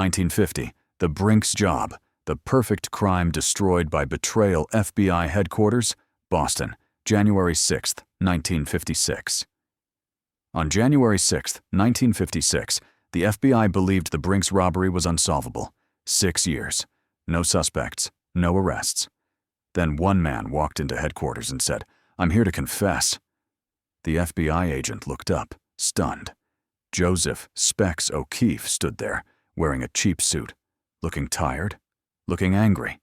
1950, the BRINK'S job, the perfect crime destroyed by betrayal. FBI headquarters, Boston, January 6, 1956. On January 6, 1956, the FBI believed the BRINK'S robbery was unsolvable. 6 years. No suspects, no arrests. Then one man walked into headquarters and said, "I'm here to confess." The FBI agent looked up, stunned. Joseph "Specs" O'Keefe stood there, wearing a cheap suit, looking tired, looking angry.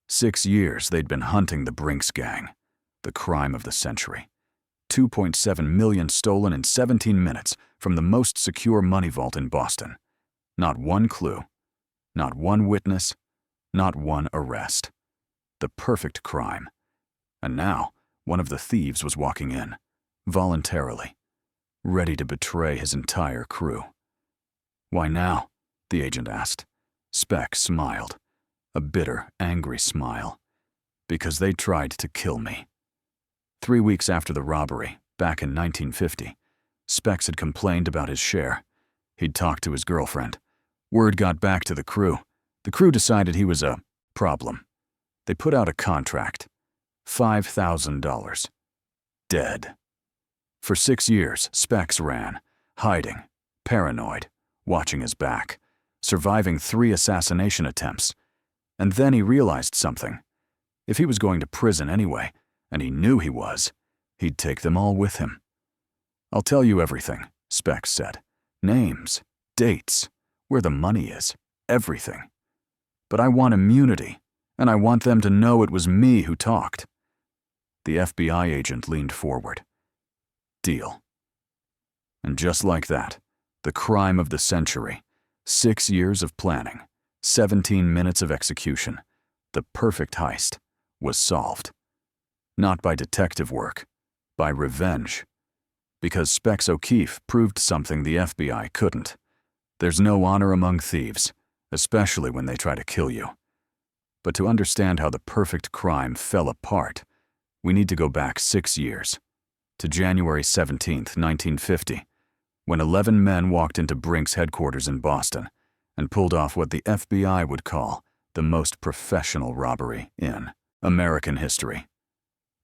6 years they'd been hunting the BRINK'S gang, the crime of the century. 2.7 million stolen in 17 minutes from the most secure money vault in Boston. Not one clue, not one witness, not one arrest. The perfect crime. And now, one of the thieves was walking in, voluntarily, ready to betray his entire crew. "Why now?" the agent asked. Specs smiled, a bitter, angry smile. "Because they tried to kill me." 3 weeks after the robbery, back in 1950, Specs had complained about his share. He'd talked to his girlfriend. Word got back to the crew. The crew decided he was a problem. They put out a contract. $5,000. Dead. For 6 years, Specs ran, hiding, paranoid, watching his back, surviving 3 assassination attempts. And then he realized something. If he was going to prison anyway, and he knew he was, he'd take them all with him. "I'll tell you everything," Specs said. "Names, dates, where the money is, everything. But I want immunity, and I want them to know it was me who talked." The FBI agent leaned forward. "Deal." And just like that, the crime of the century, 6 years of planning, 17 minutes of execution, the perfect heist, was solved. Not by detective work, by revenge. Because Specs O'Keefe proved something the FBI couldn't. There's no honor among thieves, especially when they try to kill you. But to understand how the perfect crime fell apart, we need to go back 6 years, to January 17, 1950, when 11 men walked into BRINK'S headquarters in Boston and pulled off what the FBI would call the most professional robbery in American history.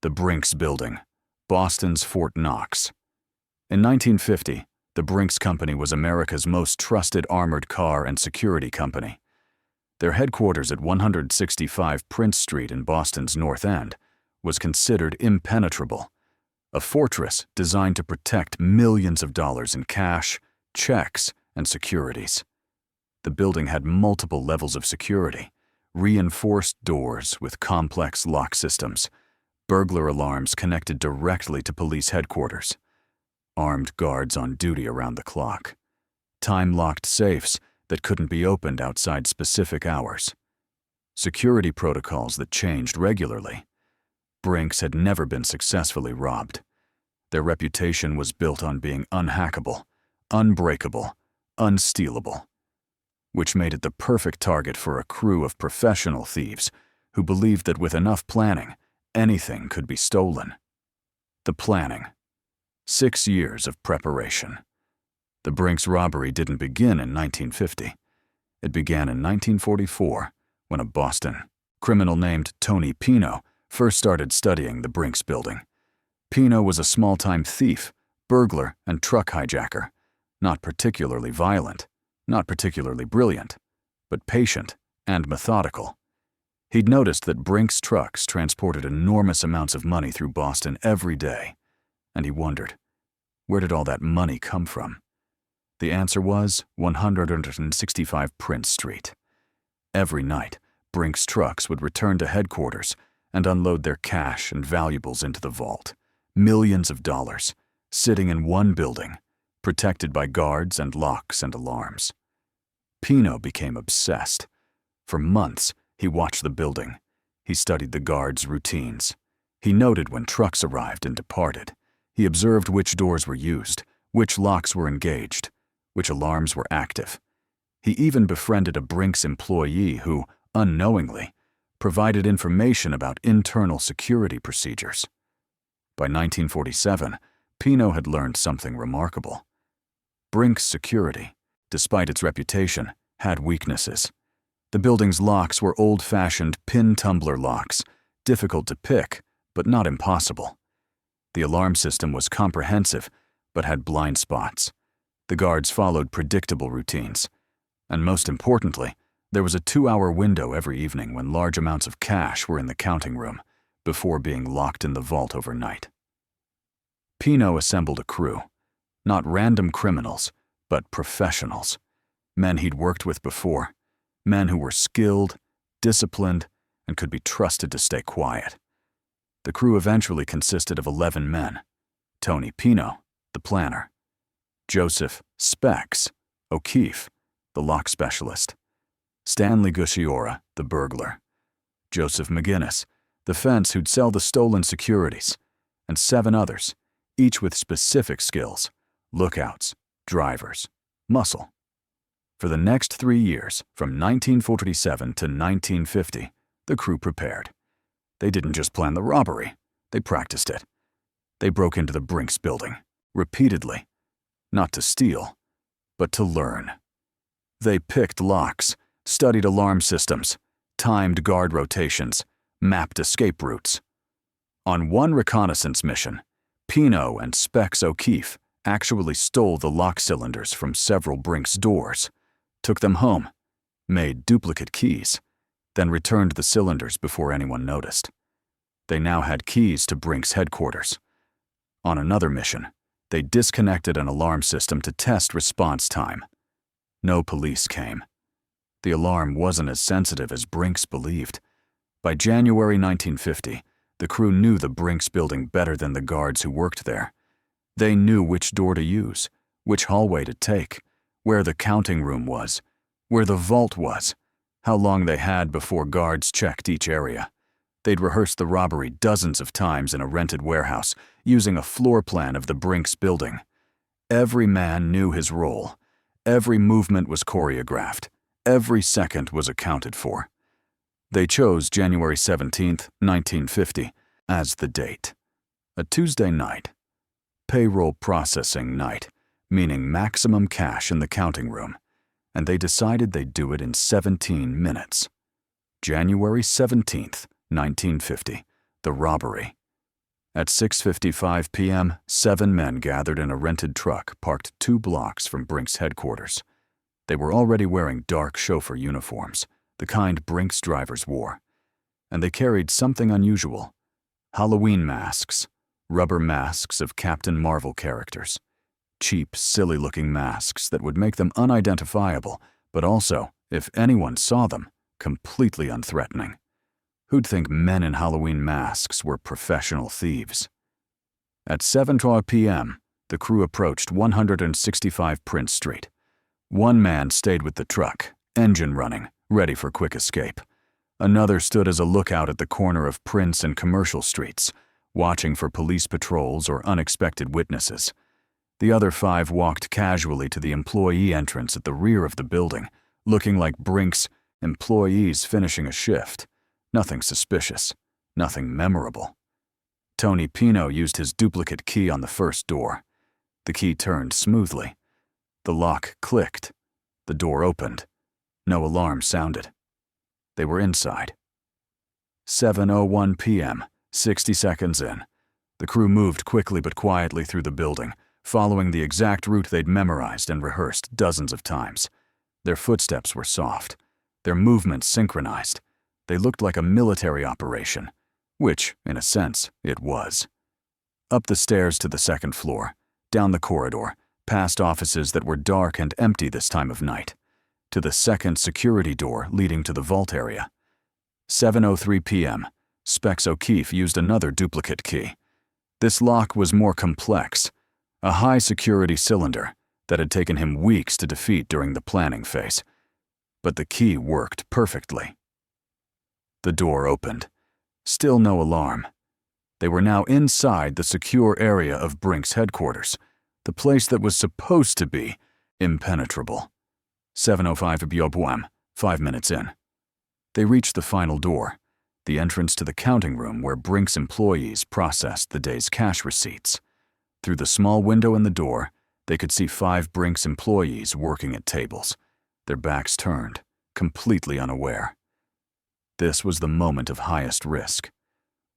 The BRINK'S building, Boston's Fort Knox. In 1950, the BRINK'S company was America's most trusted armored car and security company. Their headquarters at 165 Prince Street in Boston's North End was considered impenetrable, a fortress designed to protect millions of dollars in cash, checks, and securities. The building had multiple levels of security, reinforced doors with complex lock systems, burglar alarms connected directly to police headquarters, armed guards on duty around the clock, time-locked safes that couldn't be opened outside specific hours, security protocols that changed regularly. BRINK'S had never been successfully robbed. Their reputation was built on being unhackable, unbreakable, unstealable, which made it the perfect target for a crew of professional thieves who believed that with enough planning, anything could be stolen. The planning. 6 years of preparation. The BRINK'S robbery didn't begin in 1950. It began in 1944, when a Boston criminal named Tony Pino first started studying the BRINK'S building. Pino was a small-time thief, burglar, and truck hijacker, not particularly violent, not particularly brilliant, but patient and methodical. He'd noticed that BRINK'S trucks transported enormous amounts of money through Boston every day, and he wondered, where did all that money come from? The answer was 165 Prince Street. Every night, BRINK'S trucks would return to headquarters and unload their cash and valuables into the vault, millions of dollars, sitting in one building, protected by guards and locks and alarms. Pino became obsessed. For months, he watched the building. He studied the guards' routines. He noted when trucks arrived and departed. He observed which doors were used, which locks were engaged, which alarms were active. He even befriended a BRINK'S employee who, unknowingly, provided information about internal security procedures. By 1947, Pino had learned something remarkable. BRINK'S security, despite its reputation, had weaknesses. The building's locks were old-fashioned pin tumbler locks, difficult to pick, but not impossible. The alarm system was comprehensive, but had blind spots. The guards followed predictable routines. And most importantly, there was a 2-hour window every evening when large amounts of cash were in the counting room, before being locked in the vault overnight. Pino assembled a crew. Not random criminals, but professionals. Men he'd worked with before. Men who were skilled, disciplined, and could be trusted to stay quiet. The crew eventually consisted of 11 men. Tony Pino, the planner. Joseph Specs O'Keefe, the lock specialist. Stanley Gusciora, the burglar. Joseph McGinnis, the fence who'd sell the stolen securities. And 7 others, each with specific skills: lookouts, drivers, muscle. For the next 3 years, from 1947 to 1950, the crew prepared. They didn't just plan the robbery, they practiced it. They broke into the BRINK'S building, repeatedly, not to steal, but to learn. They picked locks, studied alarm systems, timed guard rotations, mapped escape routes. On one reconnaissance mission, Pino and Specs O'Keefe actually stole the lock cylinders from several BRINK'S doors, took them home, made duplicate keys, then returned the cylinders before anyone noticed. They now had keys to BRINK'S headquarters. On another mission, they disconnected an alarm system to test response time. No police came. The alarm wasn't as sensitive as BRINK'S believed. By January 1950, the crew knew the BRINK'S building better than the guards who worked there. They knew which door to use, which hallway to take, where the counting room was, where the vault was, how long they had before guards checked each area. They'd rehearsed the robbery dozens of times in a rented warehouse, using a floor plan of the BRINK'S building. Every man knew his role. Every movement was choreographed. Every second was accounted for. They chose January 17, 1950, as the date. A Tuesday night. Payroll processing night, meaning maximum cash in the counting room. And they decided they'd do it in 17 minutes. January 17, 1950, the robbery. At 6:55 p.m., 7 men gathered in a rented truck parked 2 blocks from BRINK'S headquarters. They were already wearing dark chauffeur uniforms, the kind BRINK'S drivers wore. And they carried something unusual: Halloween masks, rubber masks of Captain Marvel characters. Cheap, silly-looking masks that would make them unidentifiable, but also, if anyone saw them, completely unthreatening. Who'd think men in Halloween masks were professional thieves? At 7:12 p.m., the crew approached 165 Prince Street. 1 man stayed with the truck, engine running, ready for quick escape. Another stood as a lookout at the corner of Prince and Commercial Streets, watching for police patrols or unexpected witnesses. The other 5 walked casually to the employee entrance at the rear of the building, looking like BRINK'S employees finishing a shift. Nothing suspicious, nothing memorable. Tony Pino used his duplicate key on the first door. The key turned smoothly. The lock clicked. The door opened. No alarm sounded. They were inside. 7:01 p.m., 60 seconds in. The crew moved quickly but quietly through the building, following the exact route they'd memorized and rehearsed dozens of times. Their footsteps were soft, their movements synchronized. They looked like a military operation, which, in a sense, it was. Up the stairs to the second floor, down the corridor, past offices that were dark and empty this time of night, to the second security door leading to the vault area. 7:03 p.m., Specs O'Keefe used another duplicate key. This lock was more complex, a high-security cylinder that had taken him weeks to defeat during the planning phase. But the key worked perfectly. The door opened. Still no alarm. They were now inside the secure area of BRINK'S headquarters, the place that was supposed to be impenetrable. 7:05 p.m., 5 minutes in. They reached the final door, the entrance to the counting room where BRINK'S employees processed the day's cash receipts. Through the small window in the door, they could see 5 BRINK'S employees working at tables. their backs turned, completely unaware. This was the moment of highest risk.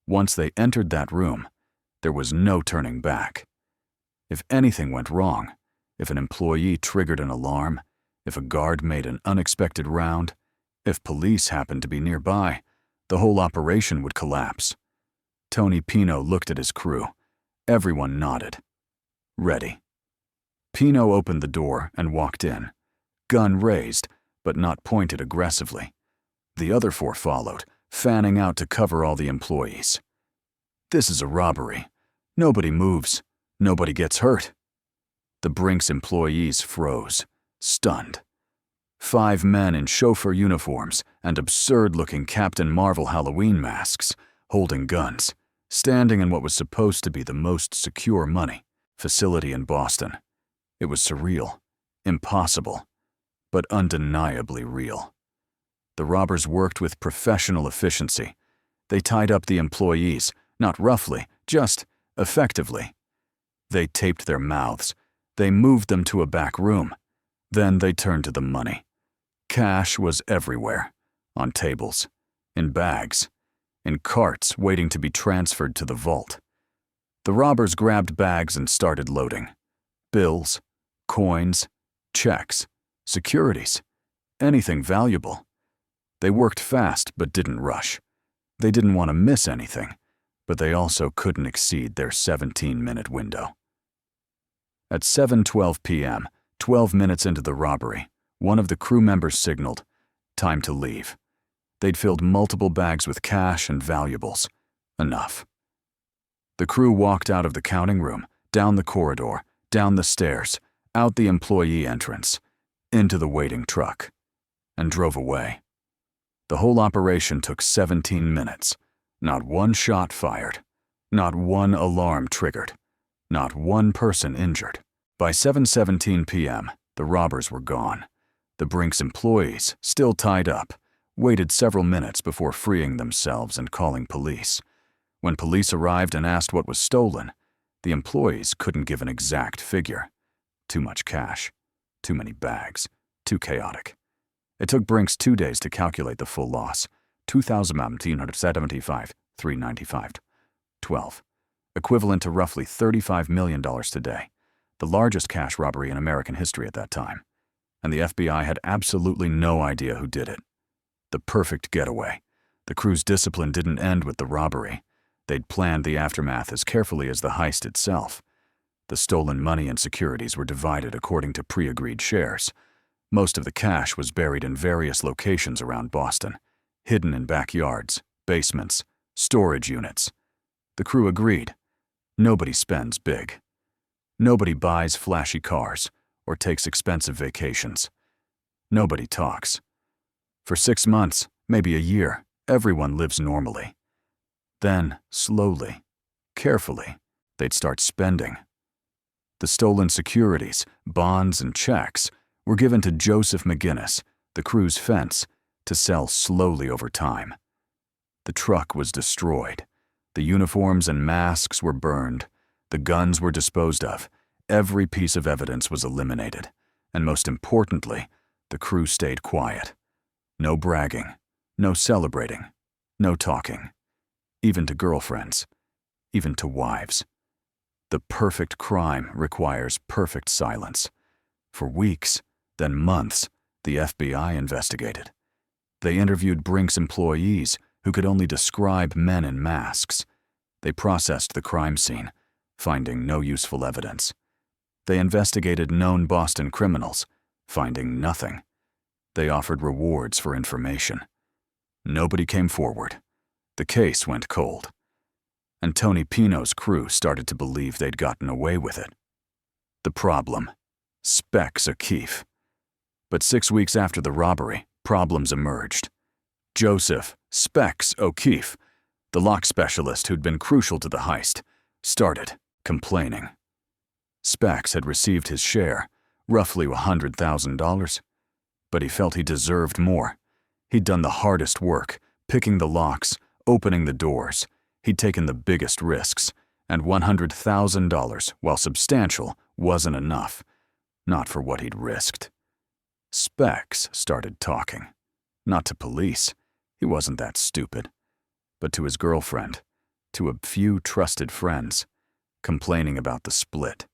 Once they entered that room, there was no turning back. If anything went wrong, if an employee triggered an alarm, if a guard made an unexpected round, if police happened to be nearby, the whole operation would collapse. Tony Pino looked at his crew. Everyone nodded. Ready. Pino opened the door and walked in, gun raised, but not pointed aggressively. The other four followed, fanning out to cover all the employees. This is a robbery. Nobody moves. Nobody gets hurt. The BRINK'S employees froze, stunned. 5 men in chauffeur uniforms and absurd-looking Captain Marvel Halloween masks, holding guns, standing in what was supposed to be the most secure money facility in Boston. It was surreal, impossible, but undeniably real. The robbers worked with professional efficiency. They tied up the employees, not roughly, just effectively. They taped their mouths. They moved them to a back room. Then they turned to the money. Cash was everywhere, on tables, in bags, in carts waiting to be transferred to the vault. The robbers grabbed bags and started loading. Bills, coins, checks, securities, anything valuable. They worked fast but didn't rush. They didn't want to miss anything, but they also couldn't exceed their 17-minute window. At 7:12 p.m., 12 minutes into the robbery, one of the crew members signaled, "Time to leave." They'd filled multiple bags with cash and valuables. Enough. The crew walked out of the counting room, down the corridor, down the stairs, out the employee entrance, into the waiting truck, and drove away. The whole operation took 17 minutes. Not one shot fired. Not one alarm triggered. Not one person injured. By 7:17 p.m., the robbers were gone. The BRINK'S employees, still tied up, waited several minutes before freeing themselves and calling police. When police arrived and asked what was stolen, the employees couldn't give an exact figure. Too much cash. Too many bags. Too chaotic. It took BRINK'S 2 days to calculate the full loss. $2,175,395. 12. Equivalent to roughly $35 million today. The largest cash robbery in American history at that time. And the FBI had absolutely no idea who did it. The perfect getaway. The crew's discipline didn't end with the robbery. They'd planned the aftermath as carefully as the heist itself. The stolen money and securities were divided according to pre-agreed shares. Most of the cash was buried in various locations around Boston, hidden in backyards, basements, storage units. The crew agreed. Nobody spends big. Nobody buys flashy cars or takes expensive vacations. Nobody talks. For 6 months, maybe a year, everyone lives normally. Then, slowly, carefully, they'd start spending. The stolen securities, bonds, and checks were given to Joseph McGinnis, the crew's fence, to sell slowly over time. The truck was destroyed. The uniforms and masks were burned. The guns were disposed of. Every piece of evidence was eliminated. And most importantly, the crew stayed quiet. No bragging, no celebrating, no talking. Even to girlfriends, even to wives. The perfect crime requires perfect silence. For weeks, then months, the FBI investigated. They interviewed BRINK'S employees who could only describe men in masks. They processed the crime scene, finding no useful evidence. They investigated known Boston criminals, finding nothing. They offered rewards for information. Nobody came forward. The case went cold. And Tony Pino's crew started to believe they'd gotten away with it. The problem: Specs O'Keefe. But 6 weeks after the robbery, problems emerged. Joseph Specs O'Keefe, the lock specialist who'd been crucial to the heist, started complaining. Specs had received his share, roughly $100,000. But he felt he deserved more. He'd done the hardest work, picking the locks, opening the doors. He'd taken the biggest risks, and $100,000, while substantial, wasn't enough. Not for what he'd risked. Specs started talking. Not to police, he wasn't that stupid, but to his girlfriend, to a few trusted friends, complaining about the split,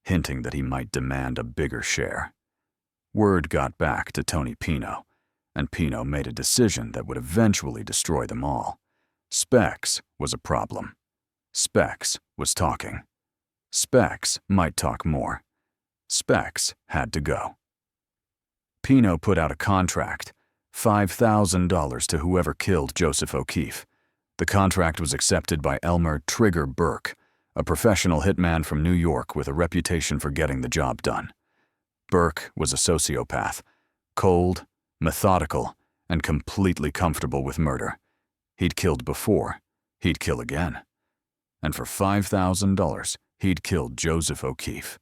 hinting that he might demand a bigger share. Word got back to Tony Pino, and Pino made a decision that would eventually destroy them all. Specs was a problem. Specs was talking. Specs might talk more. Specs had to go. Pino put out a contract, $5,000 to whoever killed Joseph O'Keefe. The contract was accepted by Elmer "Trigger" Burke, a professional hitman from New York with a reputation for getting the job done. Burke was a sociopath, cold, methodical, and completely comfortable with murder. He'd killed before. He'd kill again. And for $5,000, he'd killed Joseph O'Keefe.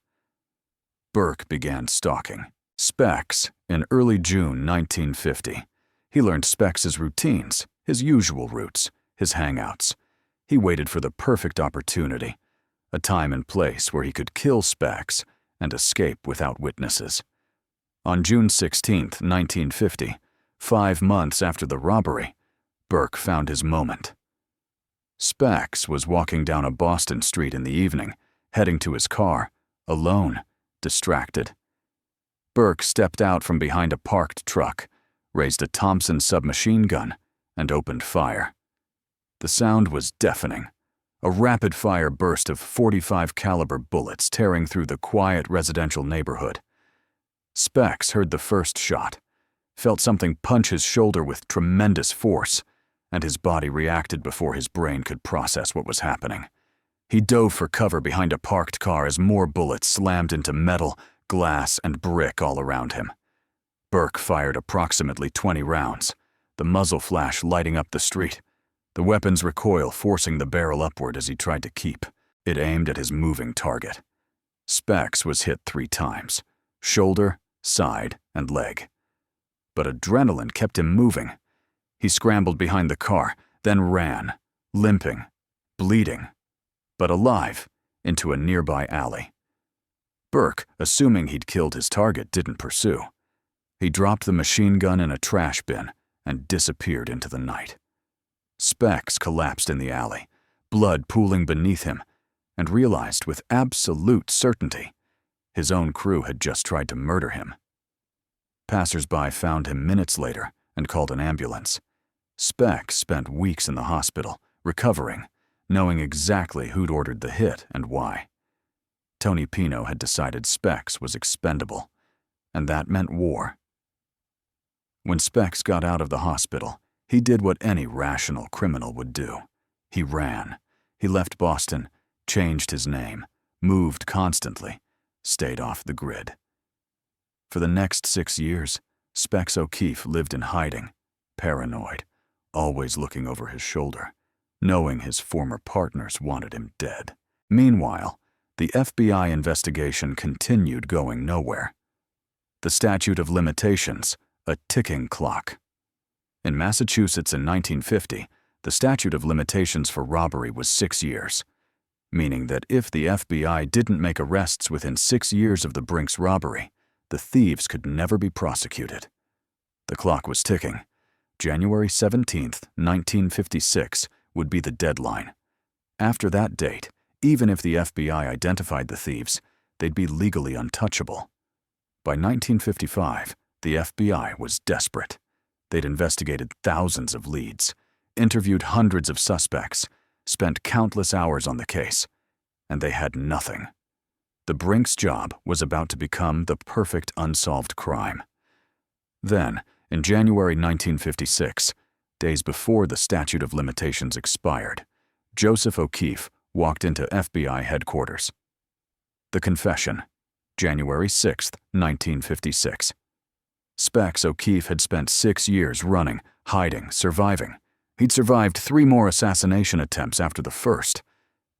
Burke began stalking Specs in early June 1950. He learned Specs' routines, his usual routes, his hangouts. He waited for the perfect opportunity, a time and place where he could kill Specs and escape without witnesses. On June 16, 1950, 5 months after the robbery, Burke found his moment. Specs was walking down a Boston street in the evening, heading to his car, alone, distracted. Burke stepped out from behind a parked truck, raised a Thompson submachine gun, and opened fire. The sound was deafening, a rapid-fire burst of .45 caliber bullets tearing through the quiet residential neighborhood. Specs heard the first shot, felt something punch his shoulder with tremendous force, and his body reacted before his brain could process what was happening. He dove for cover behind a parked car as more bullets slammed into metal, glass, and brick all around him. Burke fired approximately 20 rounds, the muzzle flash lighting up the street, the weapon's recoil forcing the barrel upward as he tried to keep. It aimed at his moving target. Specs was hit 3 times, shoulder, side, and leg. But adrenaline kept him moving. He scrambled behind the car, then ran, limping, bleeding, but alive, into a nearby alley. Burke, assuming he'd killed his target, didn't pursue. He dropped the machine gun in a trash bin and disappeared into the night. Specs collapsed in the alley, blood pooling beneath him, and realized with absolute certainty his own crew had just tried to murder him. Passers-by found him minutes later and called an ambulance. Specs spent weeks in the hospital, recovering, knowing exactly who'd ordered the hit and why. Tony Pino had decided Specs was expendable, and that meant war. When Specs got out of the hospital, he did what any rational criminal would do. He ran. He left Boston, changed his name, moved constantly, stayed off the grid. For the next 6 years, Specs O'Keefe lived in hiding, paranoid, always looking over his shoulder, knowing his former partners wanted him dead. Meanwhile, the FBI investigation continued going nowhere. The statute of limitations, a ticking clock. In Massachusetts in 1950, the statute of limitations for robbery was 6 years, meaning that if the FBI didn't make arrests within 6 years of the BRINK'S robbery, the thieves could never be prosecuted. The clock was ticking. January 17, 1956 would be the deadline. After that date, even if the FBI identified the thieves, they'd be legally untouchable. By 1955, the FBI was desperate. They'd investigated thousands of leads, interviewed hundreds of suspects, spent countless hours on the case, and they had nothing. The BRINK'S job was about to become the perfect unsolved crime. Then, in January 1956, days before the statute of limitations expired, Joseph O'Keefe walked into FBI headquarters. The confession, January 6, 1956. Specs O'Keefe had spent 6 years running, hiding, surviving. He'd survived 3 more assassination attempts after the first.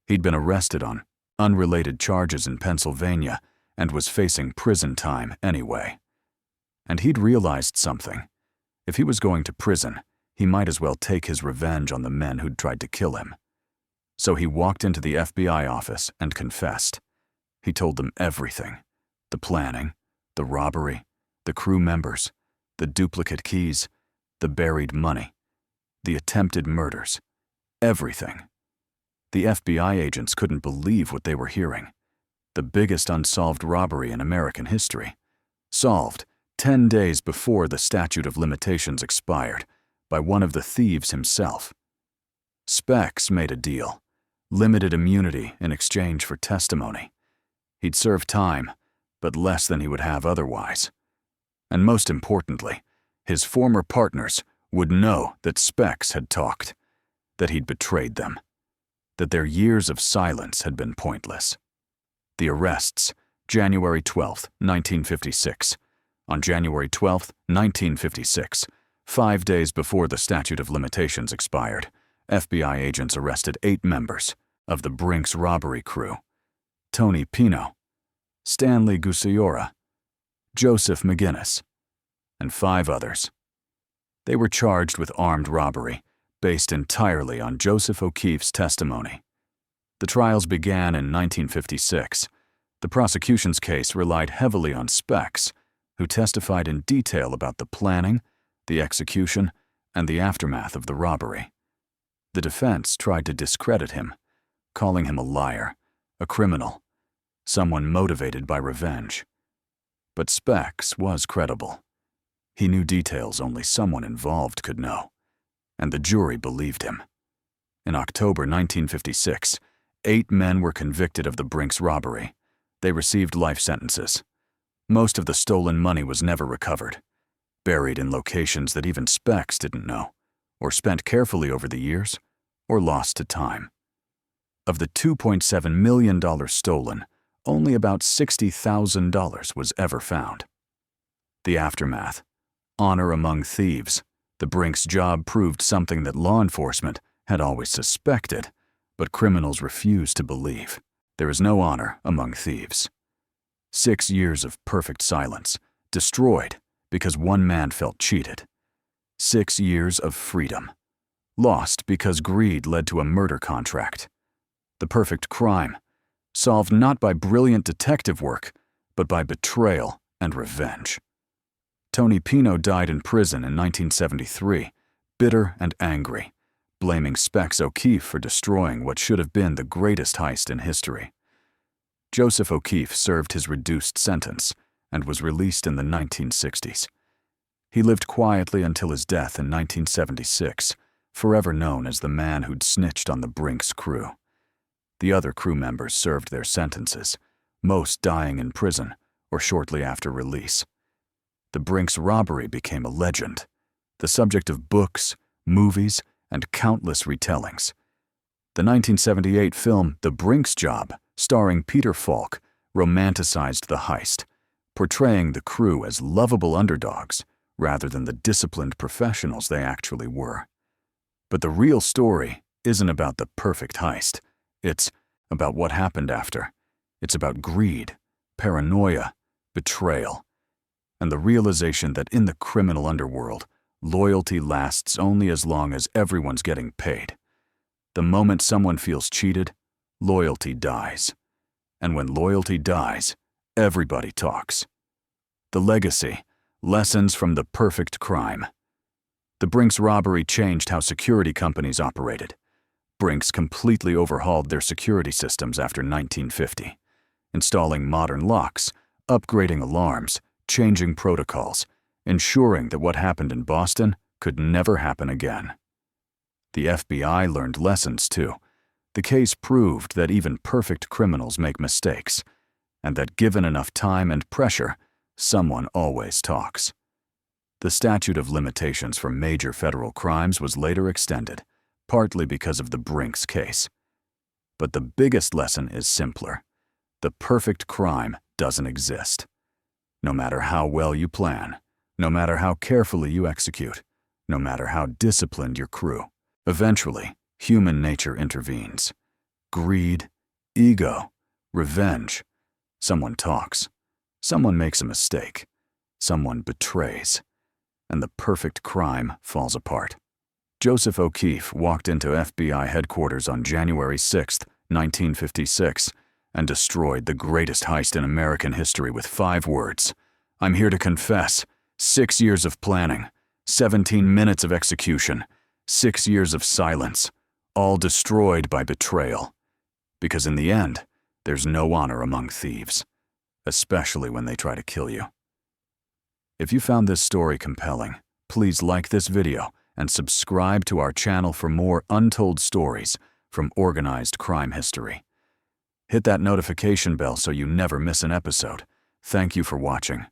He'd been arrested on unrelated charges in Pennsylvania and was facing prison time anyway. And he'd realized something. If he was going to prison, he might as well take his revenge on the men who'd tried to kill him. So he walked into the FBI office and confessed. He told them everything: the planning, the robbery, The crew members, the duplicate keys, the buried money, the attempted murders, everything. The FBI agents couldn't believe what they were hearing. The biggest unsolved robbery in American history, solved 10 days before the statute of limitations expired by one of the thieves himself. Specs made a deal, limited immunity in exchange for testimony. He'd serve time, but less than he would have otherwise. And most importantly, his former partners would know that Specs had talked, that he'd betrayed them, that their years of silence had been pointless. The arrests, January 12, 1956. On January 12, 1956, 5 days before the statute of limitations expired, FBI agents arrested 8 members of the BRINK'S robbery crew: Tony Pino, Stanley Gusiora, Joseph McGinnis, and 5 others. They were charged with armed robbery, based entirely on Joseph O'Keefe's testimony. The trials began in 1956. The prosecution's case relied heavily on Specs, who testified in detail about the planning, the execution, and the aftermath of the robbery. The defense tried to discredit him, calling him a liar, a criminal, someone motivated by revenge. But Specs was credible. He knew details only someone involved could know, and the jury believed him. In October 1956, 8 men were convicted of the BRINK'S robbery. They received life sentences. Most of the stolen money was never recovered, buried in locations that even Specs didn't know, or spent carefully over the years, or lost to time. Of the $2.7 million stolen, only about $60,000 was ever found. The aftermath. Honor among thieves. The BRINK'S job proved something that law enforcement had always suspected, but criminals refused to believe. There is no honor among thieves. 6 years of perfect silence, destroyed because one man felt cheated. 6 years of freedom, lost because greed led to a murder contract. The perfect crime, solved not by brilliant detective work, but by betrayal and revenge. Tony Pino died in prison in 1973, bitter and angry, blaming Specs O'Keefe for destroying what should have been the greatest heist in history. Joseph O'Keefe served his reduced sentence and was released in the 1960s. He lived quietly until his death in 1976, forever known as the man who'd snitched on the BRINK'S crew. The other crew members served their sentences, most dying in prison or shortly after release. The BRINK'S robbery became a legend, the subject of books, movies, and countless retellings. The 1978 film The BRINK'S Job, starring Peter Falk, romanticized the heist, portraying the crew as lovable underdogs rather than the disciplined professionals they actually were. But the real story isn't about the perfect heist. It's about what happened after. It's about greed, paranoia, betrayal, and the realization that in the criminal underworld, loyalty lasts only as long as everyone's getting paid. The moment someone feels cheated, loyalty dies. And when loyalty dies, everybody talks. The legacy, lessons from the perfect crime. The BRINK'S robbery changed how security companies operated. BRINK'S completely overhauled their security systems after 1950, installing modern locks, upgrading alarms, changing protocols, ensuring that what happened in Boston could never happen again. The FBI learned lessons too. The case proved that even perfect criminals make mistakes, and that given enough time and pressure, someone always talks. The statute of limitations for major federal crimes was later extended, partly because of the BRINK'S case. But the biggest lesson is simpler. The perfect crime doesn't exist. No matter how well you plan, no matter how carefully you execute, no matter how disciplined your crew, eventually, human nature intervenes. Greed, ego, revenge. Someone talks. Someone makes a mistake. Someone betrays. And the perfect crime falls apart. Joseph O'Keefe walked into FBI headquarters on January 6, 1956, and destroyed the greatest heist in American history with 5 words: I'm here to confess. 6 years of planning, 17 minutes of execution, 6 years of silence, all destroyed by betrayal. Because in the end, there's no honor among thieves, especially when they try to kill you. If you found this story compelling, please like this video and subscribe to our channel for more untold stories from organized crime history. Hit that notification bell so you never miss an episode. Thank you for watching.